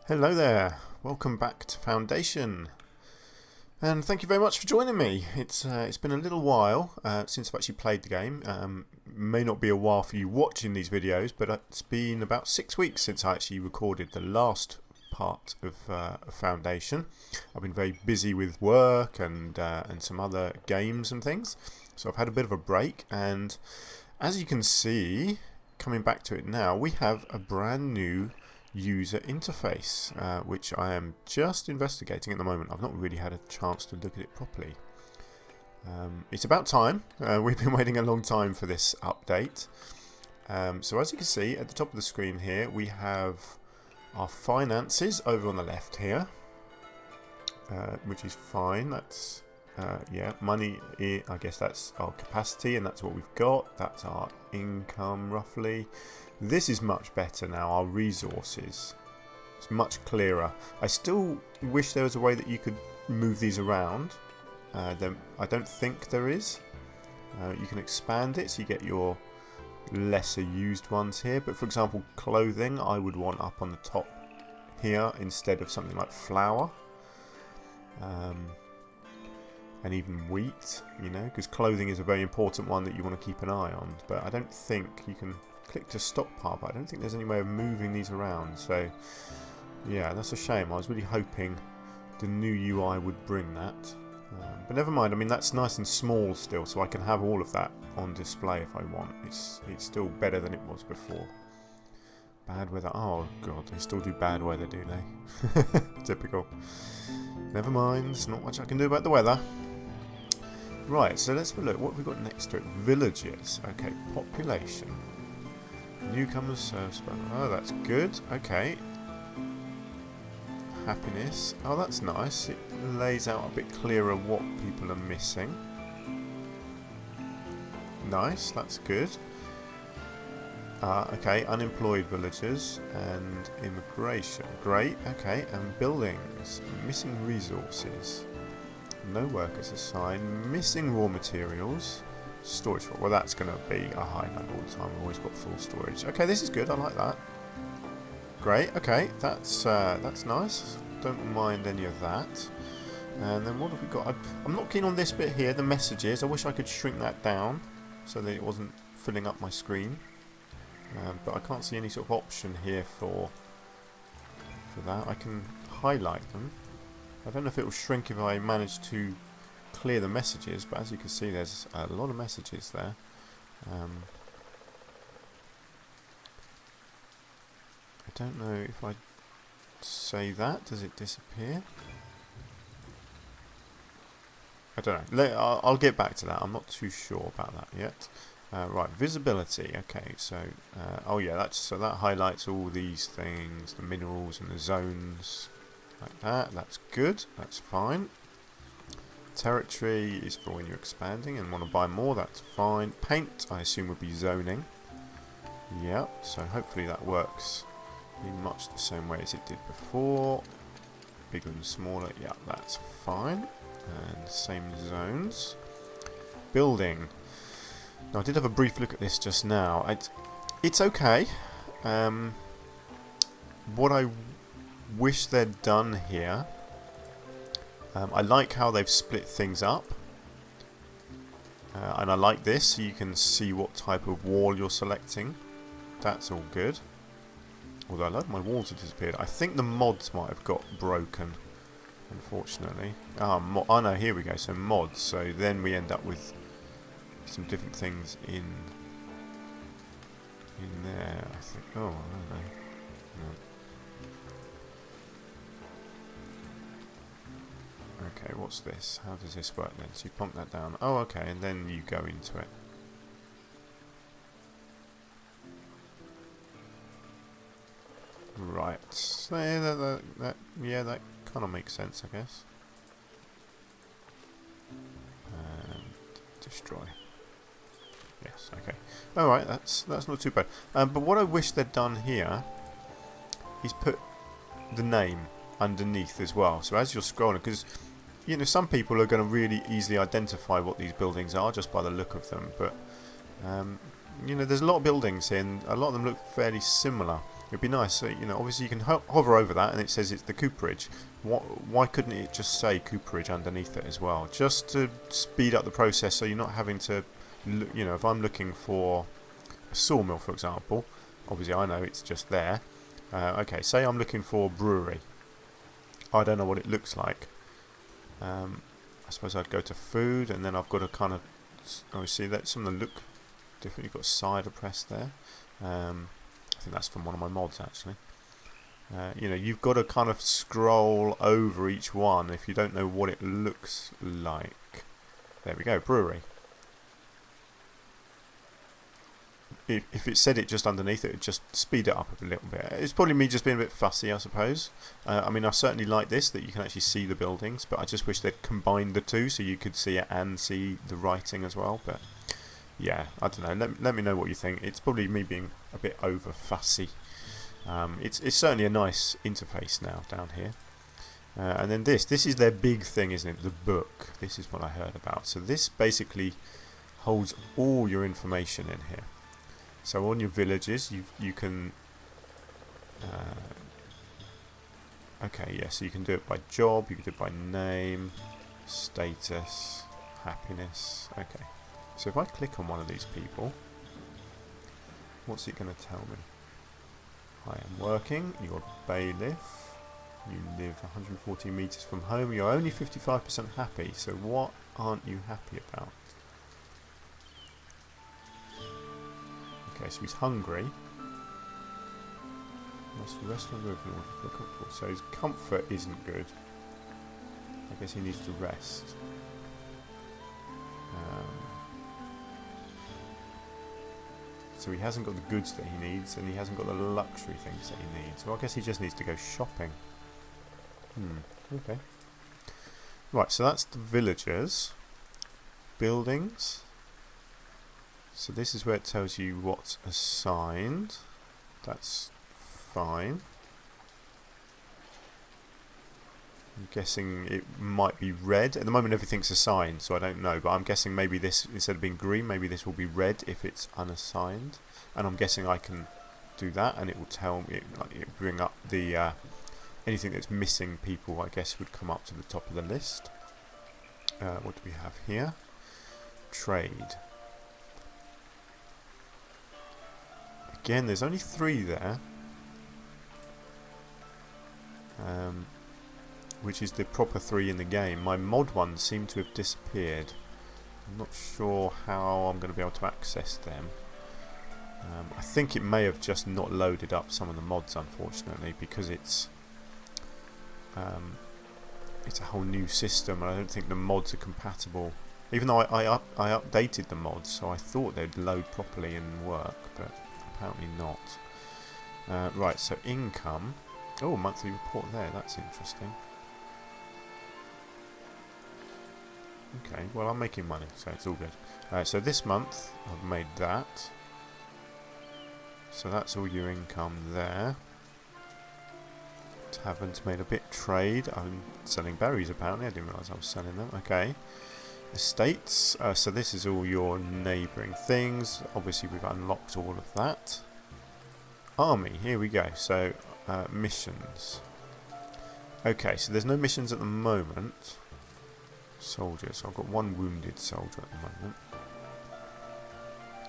Hello there, welcome back to Foundation, and thank you very much for joining me. It's been a little while since I've actually played the game. May not be a while for you watching these videos, but it's been about 6 weeks since I actually recorded the last part of Foundation. I've been very busy with work and some other games and things, so I've had a bit of a break, and as you can see, coming back to it now, we have a brand new user interface, which I am just investigating at the moment. I've not really had a chance to look at it properly. It's about time. We've been waiting a long time for this update. So as you can see at the top of the screen here, we have our finances over on the left here, which is fine. That's yeah, money, I guess that's our capacity, and that's what we've got. That's our income roughly. This is much better now, our resources. It's much clearer. I still wish there was a way that you could move these around. I don't think there is. You can expand it so you get your lesser used ones here. But for example, clothing I would want up on the top here instead of something like flour. And even wheat, you know, because clothing is a very important one that you want to keep an eye on. But I don't think you can click to stockpile, but I don't think there's any way of moving these around. So yeah, that's a shame. I was really hoping the new UI would bring that. But never mind, I mean that's nice and small still, so I can have all of that on display if I want. It's still better than it was before. Bad weather, oh god, they still do bad weather, do they? Typical. Never mind, there's not much I can do about the weather. Right, so let's have a look. What have we got next to it? Villages. Okay, population. Newcomers serve spell. Oh, that's good. Okay. Happiness. Oh, that's nice. It lays out a bit clearer what people are missing. Nice, that's good. Okay, unemployed villagers and immigration. Great, okay, and buildings. Missing resources. No workers assigned. Missing raw materials. Storage. Well, that's going to be a high number all the time. We've always got full storage. Okay, this is good. I like that. Great. Okay, that's nice. Don't mind any of that. And then what have we got? I'm not keen on this bit here, the messages. I wish I could shrink that down so that it wasn't filling up my screen. But I can't see any sort of option here for that. I can highlight them. I don't know if it will shrink if I manage to clear the messages, but as you can see there's a lot of messages there. I don't know if I say that, does it disappear? I don't know. I'll get back to that. I'm not too sure about that yet. Right, visibility. Okay, so oh yeah, that highlights all these things, the minerals and the zones, like that. That's good. That's fine. Territory is for when you're expanding and want to buy more. That's fine. Paint, I assume, would be zoning. Yep. So hopefully that works in much the same way as it did before. Bigger and smaller. Yeah, that's fine. And same zones. Building. Now, I did have a brief look at this just now. It's okay. What I wish they'd done here, I like how they've split things up. And I like this, so you can see what type of wall you're selecting. That's all good. Although a lot of my walls have disappeared. I think the mods might have got broken, unfortunately. Oh no, here we go. So mods. So then we end up with some different things in there, I think. Oh, I don't know. No. Okay, what's this? How does this work then? So you plonk that down. Oh, okay, and then you go into it. Right. So yeah, that kind of makes sense, I guess. And destroy. Yes, okay. Alright, that's not too bad. But what I wish they'd done here is put the name underneath as well. So as you're scrolling, because you know some people are going to really easily identify what these buildings are just by the look of them, but you know, there's a lot of buildings here, and a lot of them look fairly similar. It'd be nice, you know, obviously you can hover over that and it says it's the cooperage. Why couldn't it just say cooperage underneath it as well? Just to speed up the process so you're not having to, you know, if I'm looking for a sawmill, for example, obviously I know it's just there. Okay, say I'm looking for a brewery. I don't know what it looks like. I suppose I'd go to food, and then I've got to kind of, oh, see that some of them look different. You've got cider press there. I think that's from one of my mods actually. You know, you've got to kind of scroll over each one if you don't know what it looks like. There we go, brewery. If it said it just underneath it, it'd just speed it up a little bit. It's probably me just being a bit fussy, I suppose. I mean, I certainly like this, that you can actually see the buildings, but I just wish they'd combined the two so you could see it and see the writing as well. But yeah, I don't know. Let me know what you think. It's probably me being a bit over fussy. It's certainly a nice interface now down here. And then this is their big thing, isn't it? The book. This is what I heard about. So this basically holds all your information in here. So on your villages, you can. Okay, yeah. So you can do it by job. You can do it by name, status, happiness. Okay. So if I click on one of these people, what's it going to tell me? I am working. You're a bailiff. You live 140 meters from home. You're only 55% happy. So what aren't you happy about? Okay, so he's hungry. Must rest on the roof in order to feel comfortable. So his comfort isn't good. I guess he needs to rest. So he hasn't got the goods that he needs, and he hasn't got the luxury things that he needs. Well, I guess he just needs to go shopping. Okay. Right, so that's the villagers. Buildings. So this is where it tells you what's assigned. That's fine. I'm guessing it might be red. At the moment everything's assigned, so I don't know. But I'm guessing maybe this, instead of being green, maybe this will be red if it's unassigned. And I'm guessing I can do that, and it will tell me, like, it will bring up the anything that's missing people, I guess, would come up to the top of the list. What do we have here? Trade. Again, there's only 3 there. Which is the proper 3 in the game. My mod ones seem to have disappeared. I'm not sure how I'm going to be able to access them. I think it may have just not loaded up some of the mods, unfortunately, because it's a whole new system, and I don't think the mods are compatible. Even though I updated the mods, so I thought they'd load properly and work, but apparently not. Right, so income. Oh, monthly report there. That's interesting. Okay, well, I'm making money, so it's all good. So this month, I've made that. So that's all your income there. Tavern's made a bit trade. I'm selling berries, apparently. I didn't realise I was selling them. Okay. Estates. So this is all your neighbouring things. Obviously, we've unlocked all of that. Army. Here we go. So, missions. Okay, so there's no missions at the moment. Soldiers. So I've got 1 wounded soldier at the moment.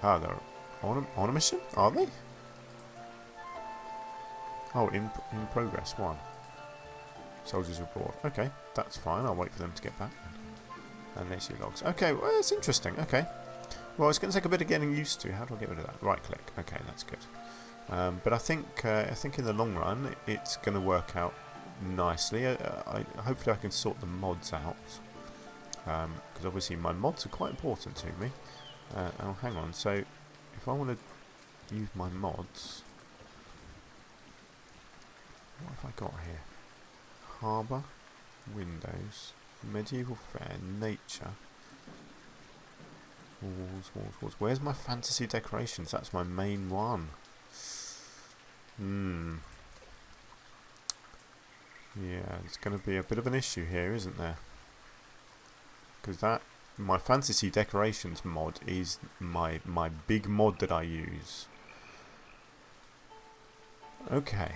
Ah, they're on a mission? Are they? Oh, in progress 1. Soldiers abroad. Okay, that's fine. I'll wait for them to get back. And there's your logs. Okay, well, it's interesting. Okay. Well, it's going to take a bit of getting used to. How do I get rid of that? Right click. Okay, that's good. But I think in the long run, it's going to work out nicely. Hopefully I can sort the mods out. Because obviously my mods are quite important to me. Oh, hang on. So if I want to use my mods, what have I got here? Harbour, windows, medieval fair, nature, walls. Where's my fantasy decorations? That's my main one. Yeah, it's going to be a bit of an issue here, isn't there? Because that my fantasy decorations mod is my big mod that I use. Okay.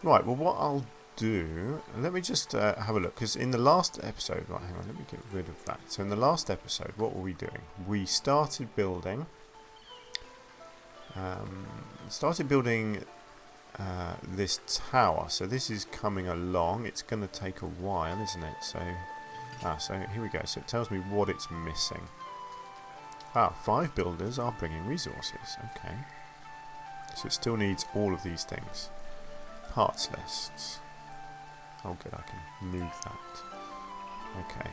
Right, well what I'll do, let me just have a look, because in the last episode, right, hang on, let me get rid of that. So in the last episode, what were we doing? We started building this tower. So this is coming along. It's going to take a while, isn't it? So here we go. So it tells me what it's missing. 5 builders are bringing resources. Okay. So it still needs all of these things. Parts lists. Oh good, I can move that. Okay.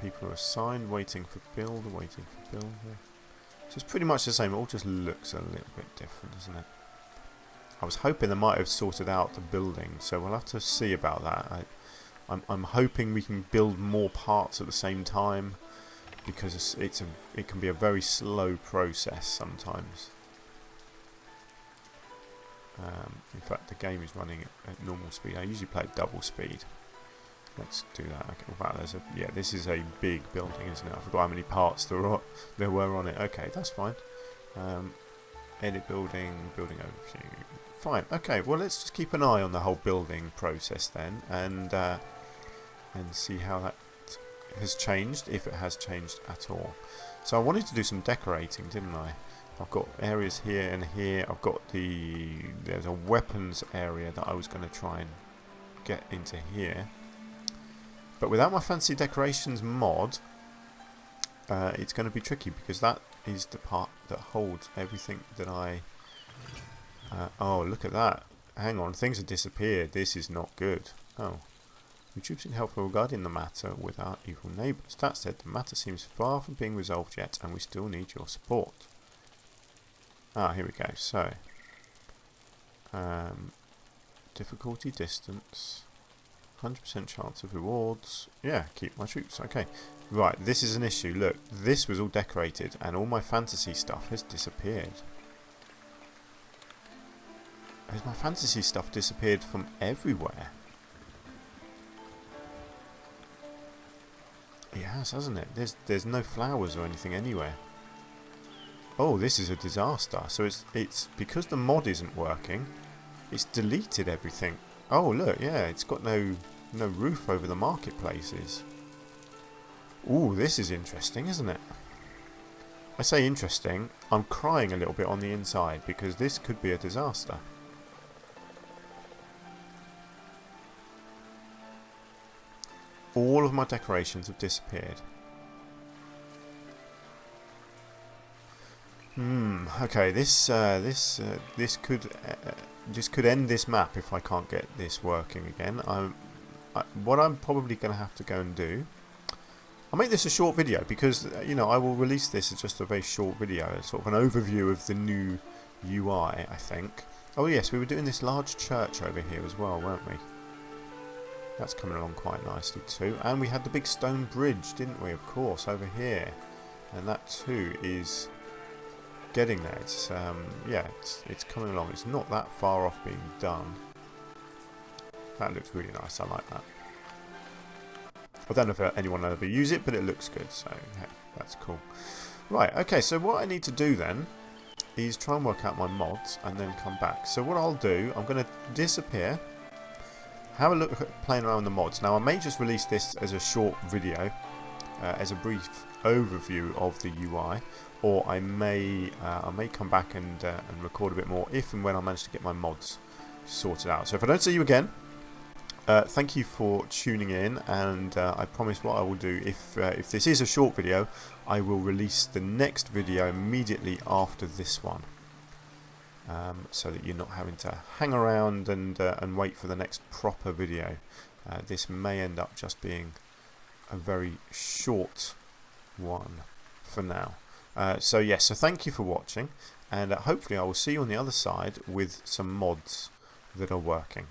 People are assigned, waiting for builder, waiting for builder. So it's pretty much the same, it all just looks a little bit different, isn't it? I was hoping they might have sorted out the building, so we'll have to see about that. I'm hoping we can build more parts at the same time, because it can be a very slow process sometimes. In fact, the game is running at normal speed. I usually play at double speed. Let's do that. Okay. Wow, this is a big building, isn't it? I forgot how many parts there were on it. Okay, that's fine. Edit building overview. Fine. Okay. Well, let's just keep an eye on the whole building process then, and see how that has changed, if it has changed at all. So I wanted to do some decorating, didn't I? I've got areas here and here. I've got there's a weapons area that I was going to try and get into here. But without my fancy decorations mod, it's going to be tricky, because that is the part that holds everything that I... oh, look at that. Hang on, things have disappeared. This is not good. Oh. Your troops in help regarding the matter with our evil neighbours. That said, the matter seems far from being resolved yet, and we still need your support. Here we go. So, difficulty, distance, 100% chance of rewards. Yeah, keep my troops. Okay. Right, this is an issue. Look, this was all decorated, and all my fantasy stuff has disappeared. Has my fantasy stuff disappeared from everywhere? It has, hasn't it? There's no flowers or anything anywhere. Oh, this is a disaster. So it's because the mod isn't working, it's deleted everything. Oh look, yeah, it's got no roof over the marketplaces. Ooh, this is interesting, isn't it? I say interesting, I'm crying a little bit on the inside, because this could be a disaster. All of my decorations have disappeared. Okay, this could end this map if I can't get this working again. What I'm probably going to have to go and do, I'll make this a short video, because I will release this as just a very short video, sort of an overview of the new UI, I think. Oh yes, we were doing this large church over here as well, weren't we? That's coming along quite nicely too. And we had the big stone bridge, didn't we? Of course, over here, and that too is getting there. It's it's coming along. It's not that far off being done. That looks really nice. I like that. I don't know if anyone will ever use it, but it looks good. So hey, that's cool. Right. Okay. So what I need to do then is try and work out my mods and then come back. So what I'll do, I'm going to disappear. Have a look at playing around with the mods. Now I may just release this as a short video, as a brief overview of the UI, or I may come back and record a bit more if and when I manage to get my mods sorted out. So if I don't see you again, thank you for tuning in, and I promise what I will do, if this is a short video, I will release the next video immediately after this one. So that you're not having to hang around and wait for the next proper video. This may end up just being a very short one for now. So thank you for watching, and hopefully I will see you on the other side with some mods that are working.